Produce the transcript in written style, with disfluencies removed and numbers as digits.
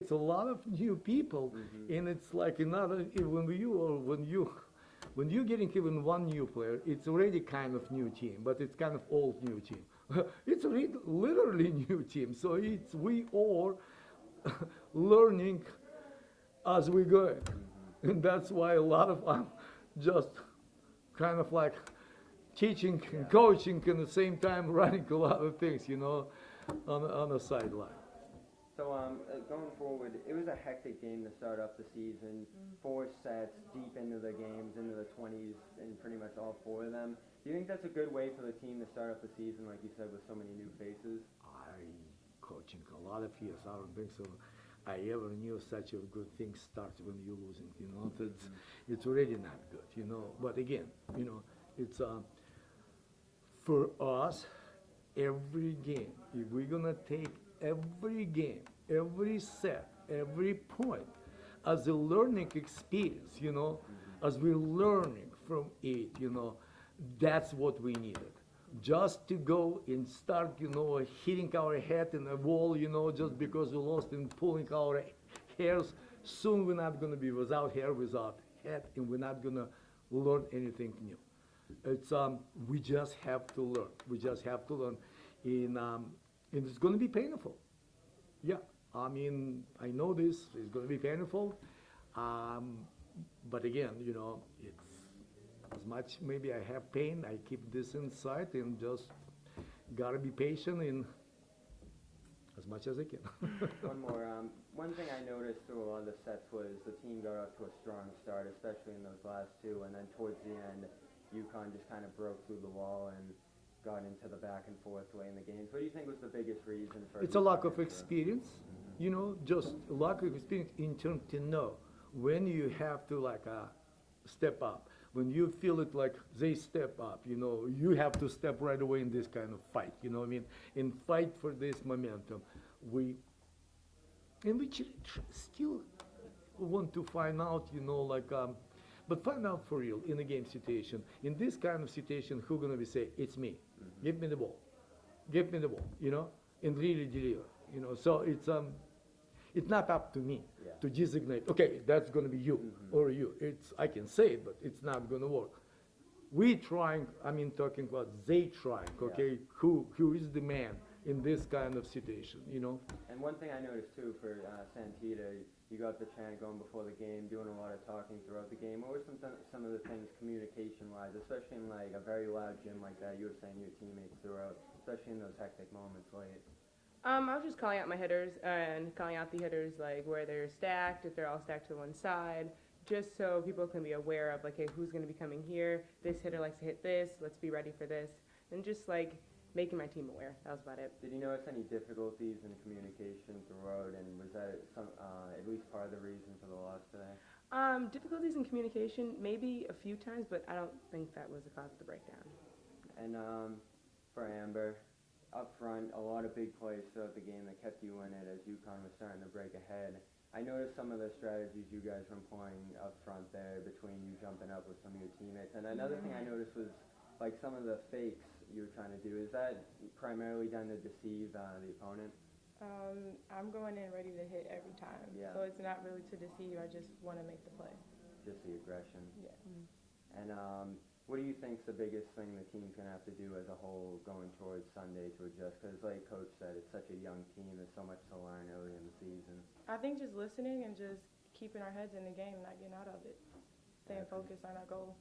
It's a lot of new people, and it's like another when you're getting even one new player, it's already kind of new team, but it's kind of old new team. It's literally new team. So we are learning as we go, and that's why a lot of just kind of like teaching and coaching and at the same time running a lot of things, on the sideline. So going forward, it was a hectic game to start off the season. 4 sets deep into the games, into the 20s, in pretty much all 4 of them. Do you think that's a good way for the team to start off the season, like you said, with so many new faces? I coaching a lot of years. I don't think so. I ever knew such a good thing starts when you're losing. It's already not good. But again, it's for us every game. If we're gonna take every game, every set, every point as a learning experience, as we're learning from it, that's what we needed. Just to go and start, hitting our head in a wall, just because we lost and pulling our hairs. Soon we're not going to be without hair, without head, and we're not going to learn anything new. It's we just have to learn. We just have to learn, and it's going to be painful. Yeah, I mean, I know this is going to be painful, but again, it's as much maybe I have pain, I keep this inside and just gotta be patient and as much as I can. One more. One thing I noticed through a lot of the sets was the team got off to a strong start, especially in those last two, and then towards the end, UConn just kind of broke through the wall and got into the back and forth way in the games. What do you think was the biggest reason for? It's a lack of experience, just a lack of experience in terms to know when you have to step up. When you feel it like they step up, you have to step right away in this kind of fight, what I mean? And fight for this momentum. We still want to find out, but find out for real in a game situation. In this kind of situation, who's gonna be say, it's me, give me the ball, and really deliver, So it's not up to me to designate, okay, that's going to be you or you. I can say it, but it's not going to work. We trying, talking about they trying, okay, who is the man in this kind of situation, And one thing I noticed too for Santita, you got the chant going before the game, doing a lot of talking throughout the game. What were some of the things communication-wise, especially in like a very loud gym like that, you were saying your teammates throughout, especially in those hectic moments late? I was just calling out my hitters and calling out the hitters like where they're stacked, if they're all stacked to one side, just so people can be aware of like, hey, who's going to be coming here? This hitter likes to hit this. Let's be ready for this, and just like making my team aware. That was about it. Did you notice any difficulties in communication throughout, and was that at least part of the reason for the loss today? Difficulties in communication, maybe a few times, but I don't think that was the cause of the breakdown. And for Amber, up front, a lot of big plays throughout the game that kept you in it as UConn was starting to break ahead. I noticed some of the strategies you guys were employing up front there between you jumping up with some of your teammates. And another thing I noticed was like some of the fakes you were trying to do. Is that primarily done to deceive the opponent? I'm going in ready to hit every time. Yeah. So it's not really to deceive. I just want to make the play. Just the aggression. Yeah. And what do you think is the biggest thing the team's going to have to do as a whole going towards Sunday to adjust? Because like Coach said, it's such a young team. There's so much to learn early in the season. I think just listening and just keeping our heads in the game, not getting out of it. Staying focused on our goal.